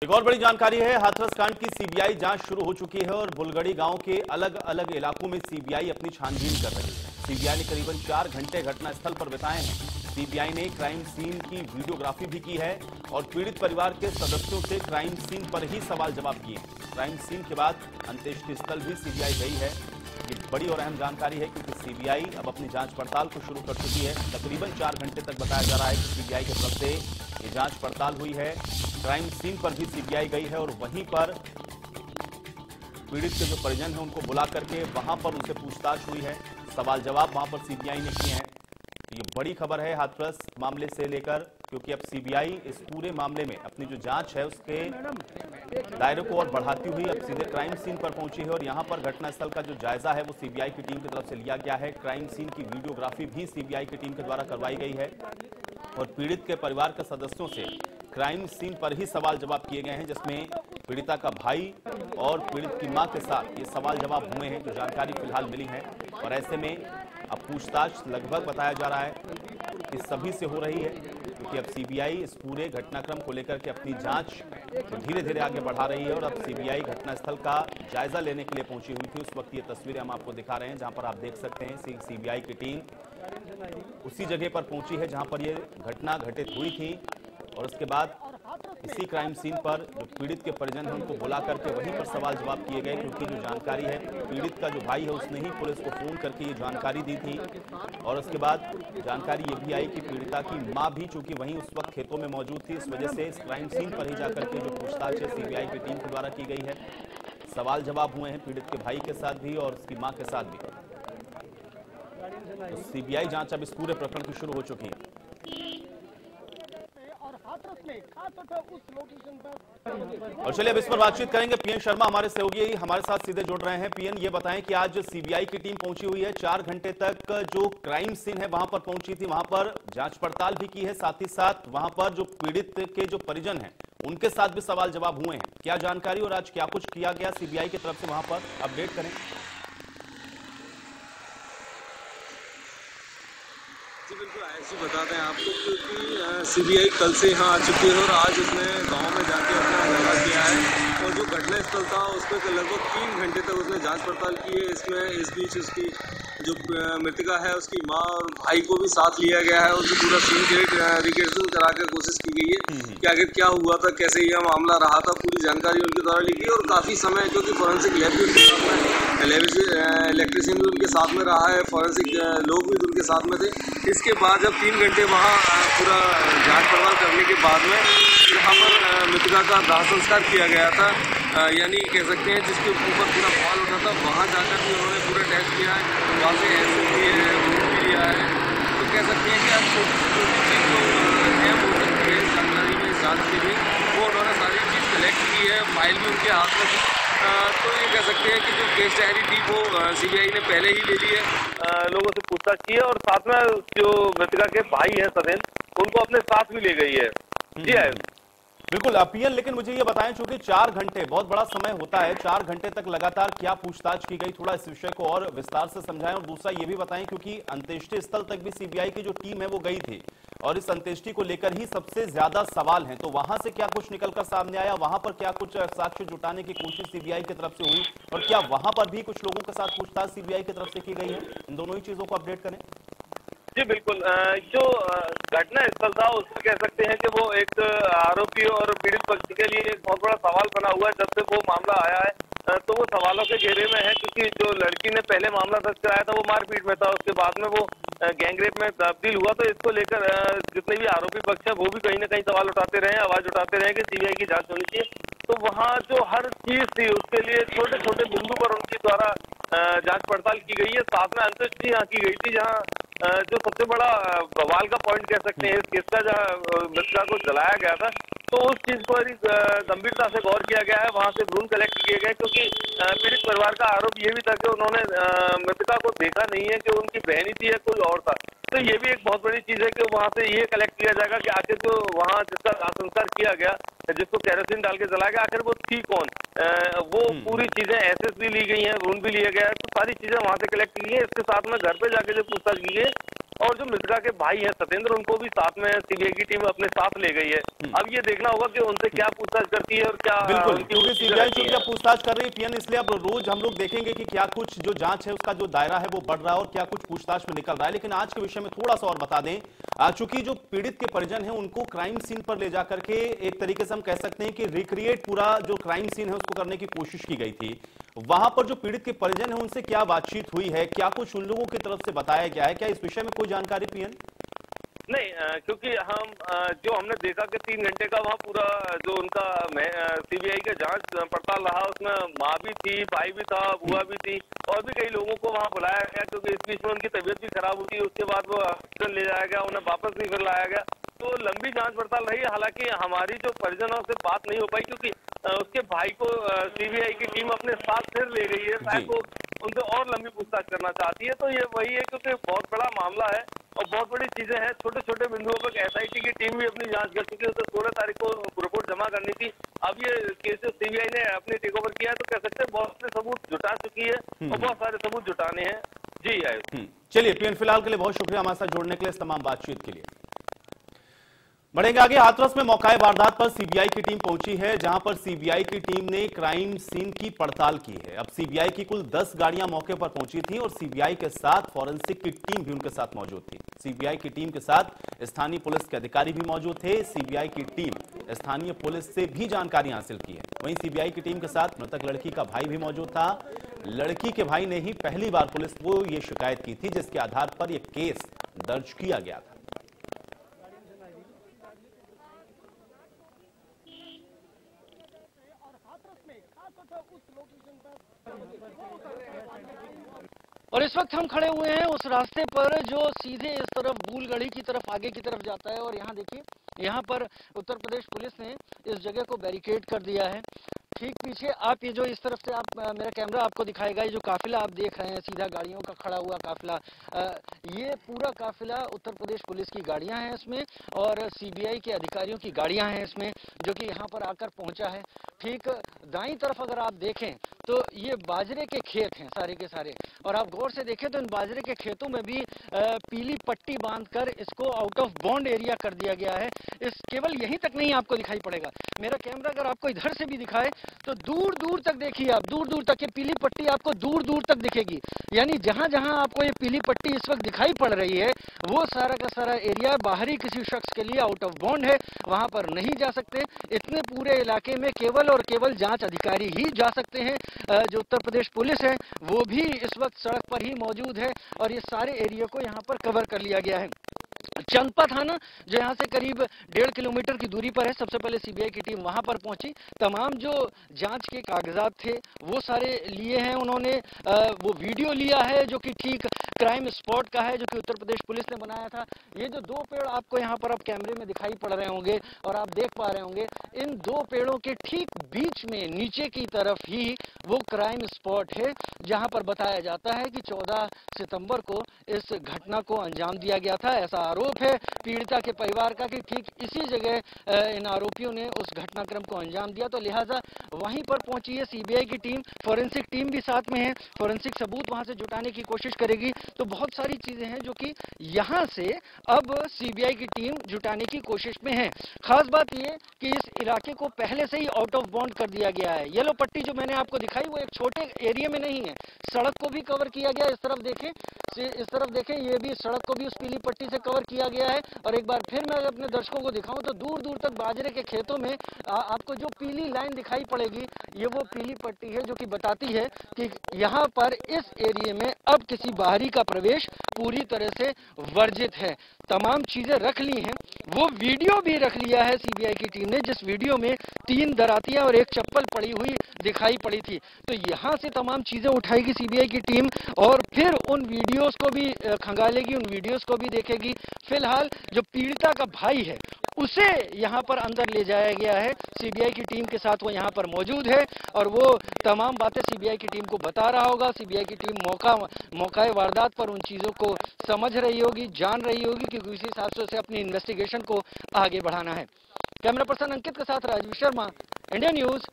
एक और बड़ी जानकारी है। हाथरस कांड की सीबीआई जांच शुरू हो चुकी है और बुलगड़ी गांव के अलग अलग इलाकों में सीबीआई अपनी छानबीन कर रही है। सीबीआई ने करीबन 4 घंटे घटनास्थल पर बिताए हैं। सीबीआई ने क्राइम सीन की वीडियोग्राफी भी की है और पीड़ित परिवार के सदस्यों से क्राइम सीन पर ही सवाल जवाब किए। क्राइम सीन के बाद अंत्येष्टि स्थल भी सीबीआई गई है। ये बड़ी और अहम जानकारी है क्योंकि सीबीआई अब अपनी जांच पड़ताल को शुरू कर चुकी है। तकरीबन 4 घंटे तक बताया जा रहा है कि सीबीआई की तरफ से ये जांच पड़ताल हुई है। क्राइम सीन पर भी सीबीआई गई है और वहीं पर पीड़ित के जो परिजन हैं उनको बुला करके वहां पर उनसे पूछताछ हुई है। सवाल जवाब वहां पर सीबीआई ने किए हैं। ये बड़ी खबर है हाथरस मामले से लेकर, क्योंकि अब सीबीआई इस पूरे मामले में अपनी जो जांच है उसके दायरे को और बढ़ाती हुई अब सीधे क्राइम सीन पर पहुंची है और यहां पर घटनास्थल का जो जायजा है वो सीबीआई की टीम की तरफ से लिया गया है। क्राइम सीन की वीडियोग्राफी भी सीबीआई की टीम के द्वारा करवाई गई है और पीड़ित के परिवार के सदस्यों से क्राइम सीन पर ही सवाल जवाब किए गए हैं, जिसमें पीड़िता का भाई और पीड़ित की मां के साथ ये सवाल जवाब हुए हैं, जो जानकारी फिलहाल मिली है। और ऐसे में अब पूछताछ लगभग बताया जा रहा है कि सभी से हो रही है, क्योंकि अब सीबीआई इस पूरे घटनाक्रम को लेकर के अपनी जांच तो धीरे धीरे आगे बढ़ा रही है और अब सीबीआई घटनास्थल का जायजा लेने के लिए पहुंची हुई थी। उस वक्त ये तस्वीरें हम आपको दिखा रहे हैं, जहां पर आप देख सकते हैं सीबीआई की टीम उसी जगह पर पहुंची है जहां पर ये घटना घटित हुई थी और उसके बाद इसी क्राइम सीन पर जो पीड़ित के परिजन हैं उनको बुला करके वहीं पर सवाल जवाब किए गए, क्योंकि जो जानकारी है पीड़ित का जो भाई है उसने ही पुलिस को फोन करके ये जानकारी दी थी। और उसके बाद जानकारी ये भी आई कि पीड़िता की मां भी चूंकि वहीं उस वक्त खेतों में मौजूद थी, इस वजह से इस क्राइम सीन पर ही जाकर के जो पूछताछ है सीबीआई की टीम के द्वारा की गई है। सवाल जवाब हुए हैं पीड़ित के भाई के साथ भी और उसकी मां के साथ भी। तो सीबीआई जांच अब इस पूरे प्रकरण की शुरू हो चुकी है। और चलिए अब इस पर बातचीत करेंगे। पीएन शर्मा हमारे सहयोगी हमारे साथ सीधे जुड़ रहे हैं। पीएन, ये बताएं कि आज सीबीआई की टीम पहुंची हुई है, 4 घंटे तक जो क्राइम सीन है वहां पर पहुंची थी, वहां पर जांच पड़ताल भी की है, साथ ही साथ वहां पर जो पीड़ित के जो परिजन हैं उनके साथ भी सवाल जवाब हुए हैं। क्या जानकारी और आज क्या कुछ किया गया सीबीआई की तरफ से वहां पर, अपडेट करें। जी बिल्कुल, ऐसे बताते हैं आपको, क्योंकि सीबीआई कल से यहाँ आ चुकी है और आज उसने गांव में जाके अपना दौरा किया है और जो घटनास्थल था उसमें लगभग 3 घंटे तक उसने जांच पड़ताल की है। इसमें इस बीच उसकी जो मृतका है उसकी मां और भाई को भी साथ लिया गया है और जो पूरा सीन रिकन्स्ट्रक्शन करा कर कोशिश की गई है कि आखिर क्या हुआ था, कैसे यह मामला रहा था, पूरी जानकारी उनके द्वारा ली गई। और काफ़ी समय, क्योंकि फॉरेंसिक लैब भी उनके साथ में, इलेक्ट्रिशियन भी उनके साथ में रहा है, फॉरेंसिक लोग भी उनके साथ में थे। इसके बाद जब 3 घंटे वहाँ पूरा जांच पड़ताल करने के बाद में यहाँ पर मृतका का दाह संस्कार किया गया था, यानी कह सकते हैं जिसके ऊपर पूरा सवाल उठा था, वहाँ जाकर भी उन्होंने पूरा टेस्ट किया है, वहाँ से ऐसे भी है, भी लिया है। तो कह सकते हैं कि आप छोटी से छोटी चीज़ जो अहम हो सकती है जानकारी में जांच के लिए, वो उन्होंने सारी चीज़ कलेक्ट की है, फाइल भी उनके हाथ में थी। तो ये कह सकते हैं कि जो केस डायरी थी वो सीबीआई ने पहले ही ले ली है, लोगों से पूछताछ की है और साथ में जो मृतका के भाई हैं सदैन, उनको अपने साथ भी ले गई है। जी है बिल्कुल पीएन, लेकिन मुझे ये बताएं, चूंकि 4 घंटे बहुत बड़ा समय होता है, 4 घंटे तक लगातार क्या पूछताछ की गई, थोड़ा इस विषय को और विस्तार से समझाएं। और दूसरा ये भी बताएं, क्योंकि अंत्येष्टि स्थल तक भी सीबीआई की जो टीम है वो गई थी और इस अंत्येष्टि को लेकर ही सबसे ज्यादा सवाल हैं, तो वहां से क्या कुछ निकलकर सामने आया, वहां पर क्या कुछ साक्ष्य जुटाने की कोशिश सीबीआई की तरफ से हुई और क्या वहां पर भी कुछ लोगों के साथ पूछताछ सीबीआई की तरफ से की गई है? इन दोनों ही चीजों को अपडेट करें। जी बिल्कुल, जो घटना स्थल था उसमें कह सकते हैं कि वो एक आरोपी और पीड़ित पक्ष के लिए एक बहुत बड़ा सवाल बना हुआ है। जब से वो मामला आया है तो वो सवालों के घेरे में है, क्योंकि जो लड़की ने पहले मामला दर्ज कराया था वो मारपीट में था, उसके बाद में वो गैंगरेप में तब्दील हुआ। तो इसको लेकर जितने भी आरोपी पक्ष है वो भी कहीं ना कहीं सवाल उठाते रहे, आवाज उठाते रहे कि सीबीआई की जांच होनी चाहिए। तो वहाँ जो हर चीज थी उसके लिए छोटे छोटे बिंदु पर उनके द्वारा जांच पड़ताल की गई है। साथ में अंत्येष्टि यहाँ की गई थी, जहाँ जो सबसे बड़ा बवाल का पॉइंट कह सकते हैं इस केस का, जहाँ मृतका को जलाया गया था, तो उस चीज पर गंभीरता से गौर किया गया है। वहां से भ्रूण कलेक्ट किए गए, क्योंकि पीड़ित परिवार का आरोप ये भी था कि उन्होंने मृतका को देखा नहीं है कि उनकी बहनी थी या कोई और था। तो ये भी एक बहुत बड़ी चीज है कि वहां से ये कलेक्ट किया जाएगा कि आखिर जो वहां जिसका संस्कार किया गया, जिसको केरोसिन डाल के जलाया गया, आखिर वो थी कौन। वो पूरी चीजें एसेस भी ली गई हैं, भ्रूण भी लिया गया है, तो सारी चीजें वहां से कलेक्ट की है। इसके साथ में घर पे जाके जो पूछताछ की है और जो मृतका के भाई हैं सत्येंद्र, उनको भी साथ में सीबीआई की टीम अपने साथ ले गई है। अब ये देखना होगा कि उनसे क्या पूछताछ करती है और क्या बिल्कुल, क्योंकि सीबीआई चूंकि पूछताछ कर रही है पीएन, इसलिए अब रोज हम लोग देखेंगे कि क्या कुछ जो जांच है उसका जो दायरा है वो बढ़ रहा है और क्या कुछ पूछताछ में निकल रहा है। लेकिन आज के विषय में थोड़ा सा और बता दें, चूंकि जो पीड़ित के परिजन हैं उनको क्राइम सीन पर ले जाकर के एक तरीके से हम कह सकते हैं कि रिक्रिएट पूरा जो क्राइम सीन है उसको करने की कोशिश की गई थी। वहां पर जो पीड़ित के परिजन है उनसे क्या बातचीत हुई है, क्या कुछ उन लोगों की तरफ से बताया गया है, क्या इस विषय में कोई जानकारी पीएन? नहीं, क्योंकि हम जो हमने देखा कि 3 घंटे का वहाँ पूरा जो उनका सीबीआई का जांच पड़ताल रहा, उसमें माँ भी थी, भाई भी था, बुआ भी थी और भी कई लोगों को वहाँ बुलाया गया, क्योंकि इस बीच में उनकी तबीयत भी खराब हुई। उसके बाद वो हॉस्पिटल ले जाया गया, उन्हें वापस नहीं फिर लाया गया। तो लंबी जांच पड़ताल रही। हालांकि हमारी जो परिजनों से बात नहीं हो पाई, क्योंकि उसके भाई को सीबीआई की टीम अपने साथ फिर ले गई है, शायद वो उनसे और लंबी पूछताछ करना चाहती है। तो ये वही है, क्योंकि बहुत बड़ा मामला है और बहुत बड़ी चीजें हैं। छोटे छोटे बिंदुओं पर एसआईटी की टीम भी अपनी जांच कर चुकी है। उसे 16 तारीख को रिपोर्ट जमा करनी थी। अब ये केस जो सीबीआई ने अपने टेक ओवर किया है, तो कह सकते हैं बहुत से सबूत जुटा चुकी है और बहुत सारे सबूत जुटाने हैं। जी आयुष। चलिए पीएन, फिलहाल के लिए बहुत शुक्रिया हमारे साथ जुड़ने के लिए, इस तमाम बातचीत के लिए। बढ़ेंगे आगे। हाथरस में मौका वारदात पर सीबीआई की टीम पहुंची है, जहां पर सीबीआई की टीम ने क्राइम सीन की पड़ताल की है। अब सीबीआई की कुल 10 गाड़ियां मौके पर पहुंची थी और सीबीआई के साथ फॉरेंसिक की टीम भी उनके साथ मौजूद थी। सीबीआई की टीम के साथ स्थानीय पुलिस के अधिकारी भी मौजूद थे। सीबीआई की टीम स्थानीय पुलिस से भी जानकारी हासिल की है। वहीं सीबीआई की टीम के साथ मृतक लड़की का भाई भी मौजूद था। लड़की के भाई ने ही पहली बार पुलिस को यह शिकायत की थी, जिसके आधार पर यह केस दर्ज किया गया था। और इस वक्त हम खड़े हुए हैं उस रास्ते पर जो सीधे इस तरफ बुलगढ़ी की तरफ आगे की तरफ जाता है। और यहाँ देखिए, यहाँ पर उत्तर प्रदेश पुलिस ने इस जगह को बैरिकेड कर दिया है। ठीक पीछे आप ये जो इस तरफ से आप मेरा कैमरा आपको दिखाएगा, ये जो काफिला आप देख रहे हैं, सीधा गाड़ियों का खड़ा हुआ काफिला, ये पूरा काफिला उत्तर प्रदेश पुलिस की गाड़ियां हैं इसमें और सीबीआई के अधिकारियों की गाड़ियां हैं इसमें, जो कि यहाँ पर आकर पहुंचा है। ठीक दाईं तरफ अगर आप देखें तो ये बाजरे के खेत हैं सारे के सारे, और आप गौर से देखें तो इन बाजरे के खेतों में भी पीली पट्टी बांधकर इसको आउट ऑफ बॉन्ड एरिया कर दिया गया है। इस केवल यहीं तक नहीं आपको दिखाई पड़ेगा, मेरा कैमरा अगर आपको इधर से भी दिखाए तो दूर दूर तक देखिए आप, दूर दूर तक ये पीली पट्टी आपको दूर दूर तक दिखेगी। यानी जहां जहां आपको ये पीली पट्टी इस वक्त दिखाई पड़ रही है, वो सारा का सारा एरिया बाहरी किसी शख्स के लिए आउट ऑफ बॉन्ड है, वहां पर नहीं जा सकते। इतने पूरे इलाके में केवल और केवल जांच अधिकारी ही जा सकते हैं। जो उत्तर प्रदेश पुलिस है वो भी इस वक्त सड़क पर ही मौजूद है और ये सारे एरिया को यहाँ पर कवर कर लिया गया है। चंदपा थाना जो यहाँ से करीब 1.5 किलोमीटर की दूरी पर है, सबसे पहले सीबीआई की टीम वहां पर पहुंची। तमाम जो जांच के कागजात थे वो सारे लिए हैं उन्होंने। वो वीडियो लिया है जो कि ठीक क्राइम स्पॉट का है, जो कि उत्तर प्रदेश पुलिस ने बनाया था। ये जो 2 पेड़ आपको यहाँ पर अब कैमरे में दिखाई पड़ रहे होंगे और आप देख पा रहे होंगे, इन 2 पेड़ों के ठीक बीच में नीचे की तरफ ही वो क्राइम स्पॉट है, जहां पर बताया जाता है कि 14 सितंबर को इस घटना को अंजाम दिया गया था। ऐसा आरोप है पीड़िता के परिवार का कि ठीक इसी जगह इन आरोपियों ने उस घटनाक्रम को अंजाम दिया। तो लिहाजा वहीं पर पहुंची है सीबीआई की टीम, फोरेंसिक टीम भी साथ में है, फोरेंसिक सबूत वहां से जुटाने की कोशिश करेगी। तो बहुत सारी चीजें हैं जो कि यहां से अब सीबीआई की टीम जुटाने की कोशिश में है। खास बात यह कि इस इलाके को पहले से ही आउट ऑफ बॉन्ड कर दिया गया है। येलो पट्टी जो मैंने आपको दिखाई वो एक छोटे एरिया में नहीं है, सड़क को भी कवर किया गया। इस तरफ देखें, इस तरफ देखें, ये भी सड़क को भी उस पीली पट्टी से कवर किया गया है। और एक बार फिर मैं अपने दर्शकों को दिखाऊं तो दूर दूर तक बाजरे के खेतों में आपको जो पीली लाइन दिखाई पड़ेगी, ये वो पीली पट्टी है जो कि बताती है कि यहाँ पर इस एरिया में अब किसी बाहरी का प्रवेश पूरी तरह से वर्जित है। तमाम चीजें रख ली हैं, वो वीडियो भी रख लिया है सीबीआई की टीम ने, जिस वीडियो में 3 दरातियां और एक चप्पल पड़ी हुई दिखाई पड़ी थी। तो यहाँ से तमाम चीजें उठाएगी सीबीआई की टीम और फिर उन वीडियोस को भी खंगालेगी, उन वीडियोस को भी देखेगी। फिलहाल जो पीड़िता का भाई है उसे यहाँ पर अंदर ले जाया गया है सीबीआई की टीम के साथ, वो यहाँ पर मौजूद है और वो तमाम बातें सीबीआई की टीम को बता रहा होगा। सीबीआई की टीम मौका वारदात पर उन चीजों को समझ रही होगी, जान रही होगी, क्योंकि उसी हिसाब से उसे अपनी इन्वेस्टिगेशन को आगे बढ़ाना है। कैमरा पर्सन अंकित के साथ राजवीर शर्मा, इंडिया न्यूज।